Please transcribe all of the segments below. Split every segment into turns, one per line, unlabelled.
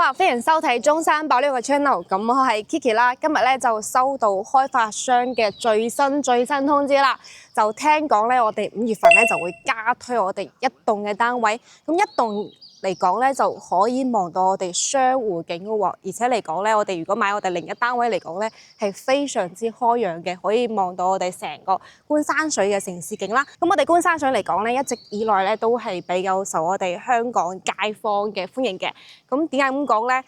啊，歡迎收睇中山爆料嘅 channel。咁我係 Kiki 啦，今日咧就收到開發商嘅最新通知啦。就聽講咧，我哋5月份咧就會加推我哋一棟嘅單位。咁一棟嚟講咧，就可以望到我哋雙湖景嘅喎。而且嚟講咧，我哋如果買我哋另一單位嚟講咧，係非常之開揚嘅，可以望到我哋成個觀山水嘅城市景啦。咁我哋觀山水嚟講咧，一直以來咧都係比較受我哋香港街坊嘅歡迎嘅。咁點解咁講咧？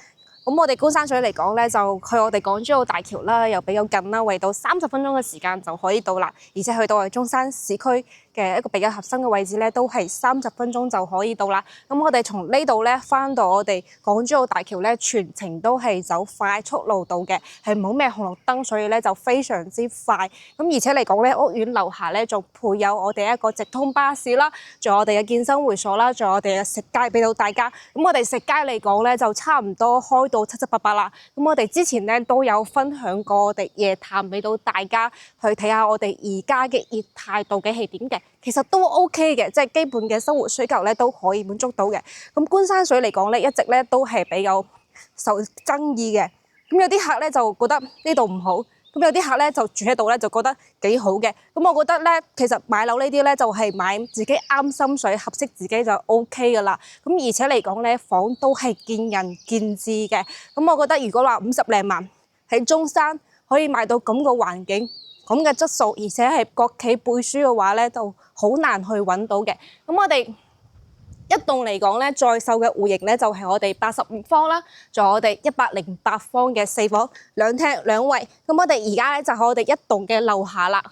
咁我哋觀山水嚟講咧，就去我哋港珠澳大橋啦，又比較近啦，為到30分鐘嘅時間就可以到啦。而且去到我哋中山市區嘅一個比較核心嘅位置咧，都係30分鐘就可以到啦。咁我哋從呢度咧翻到我哋港珠澳大橋咧，全程都係走快速路道嘅，係冇咩紅綠燈，所以咧就非常之快。咁而且嚟講咧，屋苑樓下咧就配有我哋一個直通巴士啦，仲有我哋嘅健身會所啦，仲有我哋嘅食街俾到大家。咁我哋食街嚟講咧，就差唔多開到七七八八啦。咁我哋之前咧都有分享過我哋夜探俾到大家去睇下我哋而家嘅熱態度嘅係點嘅，其實都 OK 嘅，即係基本嘅生活需求咧都可以滿足到嘅。咁觀山水嚟講咧，一直咧都係比較受爭議嘅。咁有啲客咧就覺得呢度唔好，咁有啲客咧就住喺度咧就覺得幾好嘅。咁我覺得咧，其實買樓呢啲咧就係買自己啱心水、合適自己就 OK 噶啦。咁而且嚟講咧，房都係見仁見智嘅。咁我覺得如果話50零萬喺中山可以買到咁個環境、咁嘅質素，而且係國企背書嘅話咧，就好難去揾到嘅。咁我哋一棟嚟講咧，在售嘅戶型咧就係我哋85方啦，仲有我哋108方嘅4房2廳2衛。咁我哋而家咧就喺我哋一棟嘅樓下啦。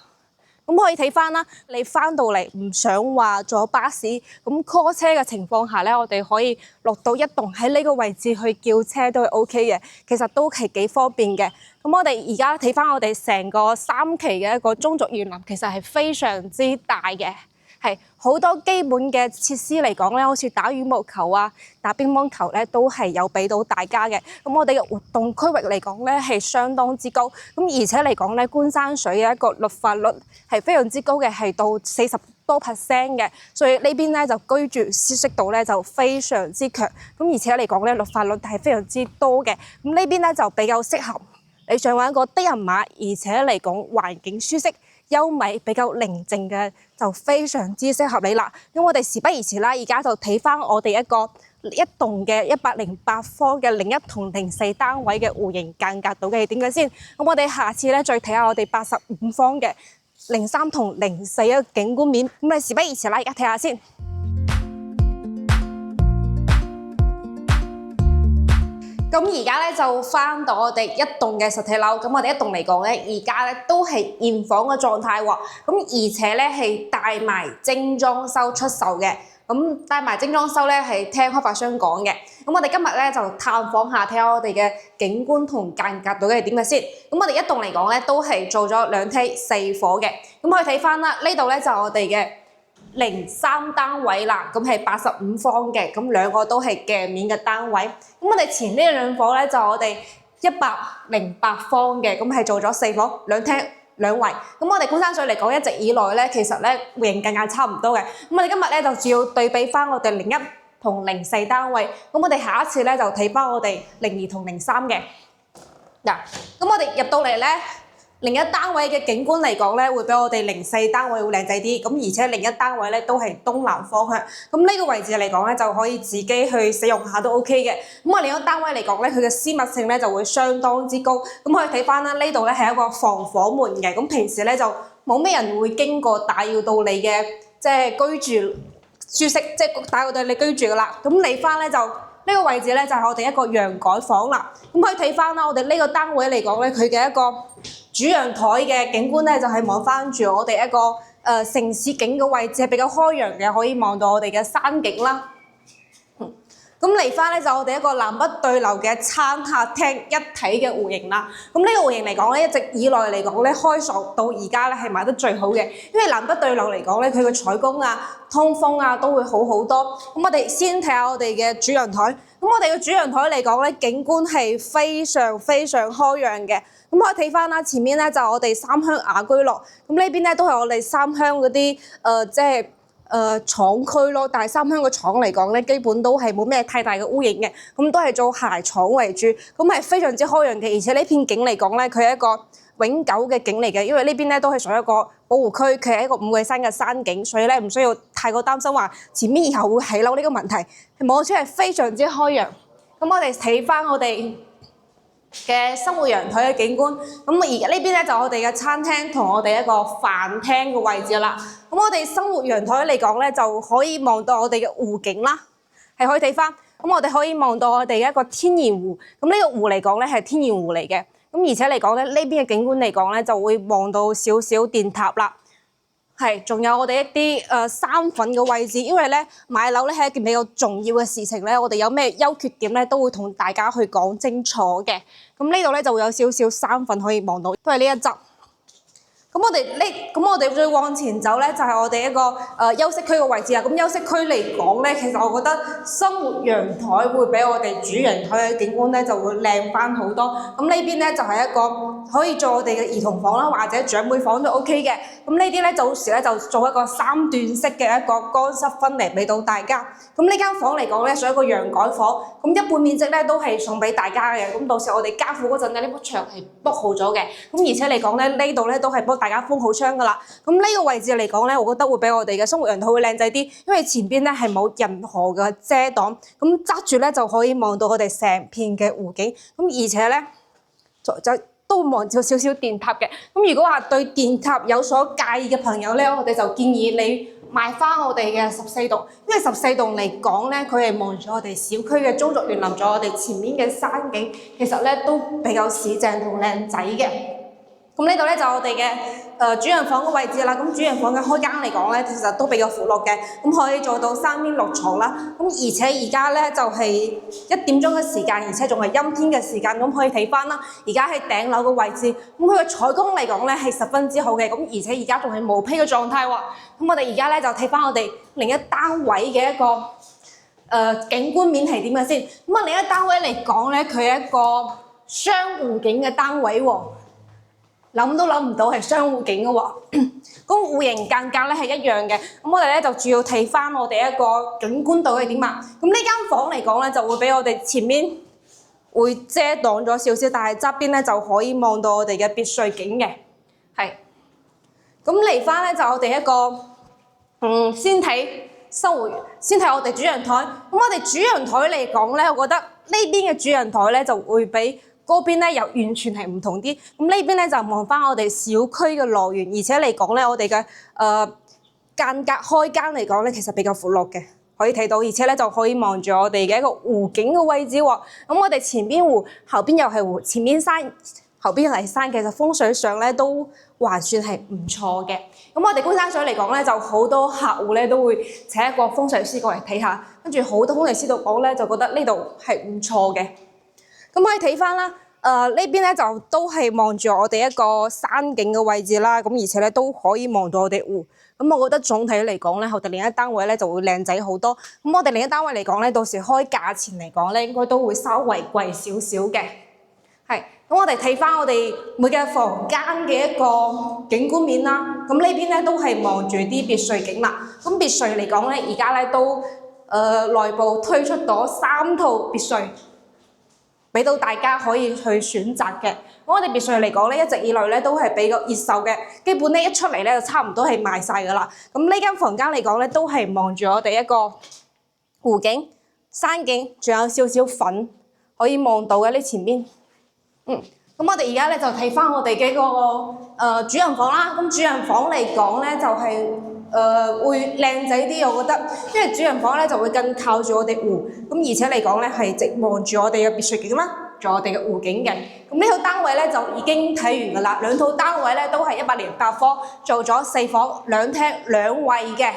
咁可以睇翻啦，你翻到嚟唔想話坐巴士咁 call 車嘅情況下咧，我哋可以落到一棟喺呢個位置去叫車都係 OK 嘅，其實都係幾方便嘅。咁我哋而家睇翻我哋成個3期嘅一個中軸園林，其實係非常之大嘅。係好多基本嘅設施嚟講咧，好似打羽毛球啊、打乒乓球咧，都係有俾到大家嘅。咁我哋嘅活動區域嚟講咧，係相當之高。咁而且嚟講咧，觀山水嘅一個綠化率係非常之高嘅，係到40多%嘅。所以呢邊咧就居住舒適度咧就非常之強。咁而且嚟講咧，綠化率係非常之多嘅。咁呢邊咧就比較適合你想揾一個低人馬，而且嚟講環境舒適、優美、比較寧靜嘅，就非常之適合你啦。咁我哋事不宜遲啦，而家就睇翻我哋一棟嘅108方嘅另一同04單位嘅戶型間隔到嘅係點嘅先。咁我哋下次咧再睇下我哋85方嘅03同04一個景觀面。咁你事不宜遲啦，而家睇下先。咁而家咧就翻到我哋一棟嘅實體樓，咁我哋一棟嚟講咧，而家咧都係現房嘅狀態喎。咁而且咧係帶埋精裝修出售嘅。咁帶埋精裝修咧係聽開發商講嘅。咁我哋今日咧就探訪下，睇下我哋嘅景觀同間隔到底係點嘅先。咁我哋一棟嚟講咧都係做咗2梯4伙嘅。咁可以睇翻啦，呢度咧就係我哋嘅03單位啦，咁係85方嘅，咁2個都係鏡面嘅單位。咁我哋前呢2伙咧就我哋108方嘅，咁係做咗4房2廳2衛。咁我哋觀山水嚟講，一直以來咧，其實咧戶型間隔差唔多嘅。咁我哋今日咧就主要對比翻我哋01同04單位。咁我哋下一次咧就睇翻我哋02同03嘅。嗱，咁我哋入到嚟咧，另一單位嘅景觀嚟講咧，會比我哋04單位會靚仔啲，咁而且另一單位咧都係東南方向，咁呢個位置嚟講咧就可以自己去使用下都 OK 嘅。咁我另一單位嚟講咧，佢嘅私密性咧就會相當之高，咁可以睇翻啦，呢度咧係一個防火門嘅，咁平時咧就冇咩人會經過打擾到你嘅即係居住舒適，即係打擾到你居住噶啦。咁嚟翻咧就呢個位置咧就係我哋一個陽改房啦。咁可以睇翻啦，我哋呢個單位嚟講咧，佢嘅一個主陽台嘅景觀咧，就係望翻住我哋一個城市景嘅位置，係比較開揚嘅，可以望到我哋嘅山景啦。咁嚟翻咧就我哋一個南北對流嘅餐客廳一體嘅戶型啦。咁呢個戶型嚟講咧，一直以來嚟講咧，開售到而家咧係賣得最好嘅，因為南北對流嚟講咧，佢嘅採光啊、通風啊都會好好多。咁我哋先睇下我哋嘅主陽台。咁我哋嘅主陽台嚟講咧，景觀係非常非常開揚嘅。咁可以睇翻啦，前面咧就我哋三鄉雅居樂，咁呢邊咧都係我哋三鄉嗰啲即係廠區咯，但係三鄉嘅廠嚟講咧，基本都係冇咩太大嘅污染嘅，咁都係做鞋廠為主，咁係非常之開揚嘅，而且呢片景嚟講咧，佢係一個永久嘅景嚟嘅，因為呢邊咧都係屬於一個保護區，佢係一個五桂山嘅山景，所以咧唔需要太過擔心話前面以後會起樓呢個問題，望出係非常之開揚。咁我哋睇翻我哋嘅生活陽台嘅景觀，咁而家呢邊咧就我哋嘅餐廳同我哋一個飯廳嘅位置啦。咁我哋生活陽台嚟講咧，就可以望到我哋嘅湖景啦，係可以睇翻。咁我哋可以望到我哋嘅一個天然湖，咁呢個湖嚟講咧係天然湖嚟嘅。咁而且嚟講咧，呢邊嘅景觀嚟講咧，就會望到少少電塔啦。係，仲有我哋一啲山粉嘅位置，因為咧買樓咧係一件比較重要嘅事情咧，我哋有咩優缺點咧都會同大家去講清楚嘅。咁呢度咧就會有少少山粉可以望到，都係呢一側。咁我哋再往前走咧，就係我哋一個休息區嘅位置啊。咁休息區嚟講咧，其實我覺得生活陽台會比我哋主陽台嘅景觀咧就會靚翻好多。咁呢邊咧就係一個可以做我哋嘅兒童房啦，或者長輩房都 OK 嘅。咁呢啲咧到時咧就做一個3段式嘅一個乾濕分離俾到大家。咁呢間房嚟講咧，屬於一個陽改房，咁一半面積咧都係送俾大家嘅。咁到時我哋交付嗰陣咧，呢幅牆係 book 好咗嘅。咁而且嚟講咧，呢度咧都係幫大家封好窗噶啦。咁呢個位置嚟講咧，我覺得會比我哋嘅生活陽台會靚仔啲，因為前邊咧係冇任何嘅遮擋，咁側住咧就可以望到我哋成片嘅湖景。咁而且咧就都會望到少少電塔嘅。咁如果話對電塔有所介意嘅朋友咧，我哋就建議你買翻我哋嘅14棟，因為14棟嚟講咧，佢係望住我哋小區嘅中軸園林，咗我哋前面嘅山景，其實咧都比較市正同靚仔嘅。咁呢度咧就我哋嘅主人房嘅位置啦。咁主人房嘅開間嚟講咧，其實都比較闊落嘅，咁可以做到3邊6床啦。咁而且而家咧就係1點鐘嘅時間，而且仲係陰天嘅時間，咁可以睇翻啦。而家喺頂樓嘅位置，咁佢嘅採光嚟講咧係十分之好嘅，咁而且而家仲係毛坯嘅狀態喎。咁我哋而家咧就睇翻我哋另一單位嘅一個景觀面係點嘅先。咁另一單位嚟講咧，佢係一個雙湖景嘅單位喎。諗都諗唔到係雙湖景嘅喎，咁戶型間隔咧係一樣嘅。咁我哋咧就主要睇翻我哋一個景觀度係點啊。咁呢間房嚟講咧就會俾我哋前面會遮擋咗少少，但係側邊咧就可以望到我哋嘅別墅景嘅。係，咁嚟翻咧就我哋一個先睇我哋主陽台。咁我哋主陽台嚟講咧，我覺得呢邊嘅主陽台咧就會比嗰邊咧又完全係唔同啲，咁呢邊咧就望翻我哋小區嘅樂園，而且嚟講咧，我哋嘅間隔開間嚟講咧，其實比較闊落嘅，可以睇到，而且咧就可以望住我哋嘅一個湖景嘅位置喎。咁我哋前邊湖，後邊又係湖，前邊山，後邊又係山，其實風水上咧都還算係唔錯嘅。咁我哋觀山水嚟講咧，就好多客戶咧都會請一個風水師過嚟睇下，跟住好多風水師度講咧，就覺得呢度係唔錯嘅。咁可以睇翻啦，呢邊咧就都係望住我哋一個山景嘅位置啦，咁而且咧都可以望到我哋湖。咁我覺得總體嚟講咧，我哋另一單位咧就會靚仔好多。咁我哋另一單位嚟講咧，到時開價錢嚟講咧，應該都會稍為貴少少嘅。係，咁我哋睇翻我哋每個房間嘅一個景觀面啦。咁呢邊咧都係望住啲別墅景啦。咁別墅嚟講咧，而家咧都內部推出咗3套別墅，俾到大家可以去選擇嘅。我哋別墅嚟講咧，一直以來咧都係比較熱售嘅，基本咧一出嚟咧就差唔多係賣晒噶啦。咁呢間房間嚟講咧，都係望住我哋一個湖景、山景，仲有少少粉可以望到嘅呢前邊。咁我哋而家咧就睇翻我哋嘅個主人房啦。咁主人房嚟講咧就係會靚仔啲，我覺得，因為主人房咧就會更靠住我哋湖，咁而且嚟講咧係直望住我哋嘅別墅景啦，仲有我哋嘅湖景嘅。咁呢套單位咧就已經睇完噶啦，兩套單位咧都係108方，做咗4房2廳2衛嘅，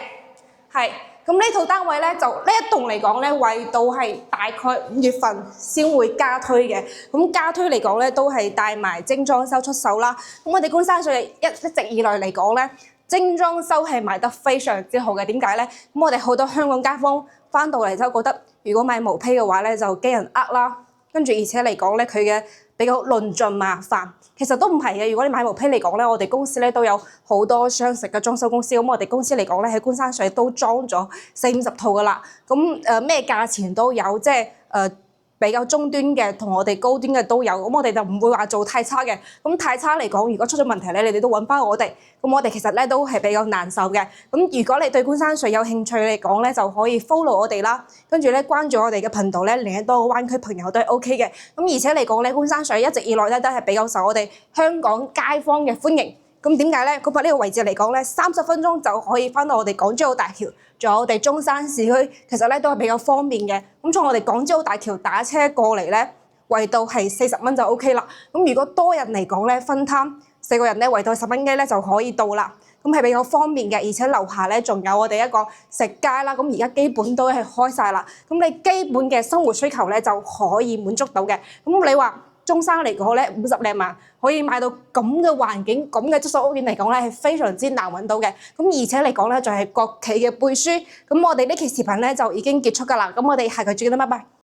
係。咁呢套單位咧就呢一棟嚟講咧，為到係大概5月份先會加推嘅。咁加推嚟講咧，都係帶埋精裝修出手啦。咁我哋觀山水一直以來嚟講咧，精裝修係賣得非常之好嘅。點解咧？咁我哋好多香港街坊翻到嚟就覺得，如果買毛坯嘅話咧，就驚人呃啦。跟住而且嚟講咧，佢嘅比較論盡麻煩。其實都唔係嘅，如果你買毛坯嚟講咧，我哋公司咧都有好多相識嘅裝修公司，咁我哋公司嚟講咧喺官山水都裝咗40-50套噶啦。咁咩價錢都有，即係比較中端嘅同我哋高端嘅都有，咁我哋就唔會話做太差嘅。咁太差嚟講，如果出咗問題咧，你哋都揾翻我哋。咁我哋其實咧都係比較難受嘅。咁如果你對官山水有興趣嚟講咧，就可以 follow 我哋啦，跟住咧關注我哋嘅頻道咧，另一多個灣區朋友都係 OK 嘅。咁而且嚟講咧，官山水一直以來咧都係比較受我哋香港街坊嘅歡迎。咁點解咧？嗰個呢個位置嚟講咧，30分鐘就可以翻到我哋港珠澳大橋，仲有我哋中山市區，其實咧都係比較方便嘅。咁從我哋港珠澳大橋打車過嚟咧，圍到係40蚊就 OK 啦。咁如果多人嚟講咧，分攤4個人咧，圍到10蚊雞咧就可以到啦。咁係比較方便嘅，而且樓下咧仲有我哋一個食街啦。咁而家基本都係開晒啦。咁你基本嘅生活需求咧就可以滿足到嘅。咁你話中山嚟講咧50零萬可以買到咁嘅環境、咁嘅質素屋苑嚟講咧係非常之難揾到嘅。咁而且嚟講咧就係國企嘅背書。咁我哋呢期視頻咧就已經結束㗎啦。咁我哋下期再見啦，拜拜。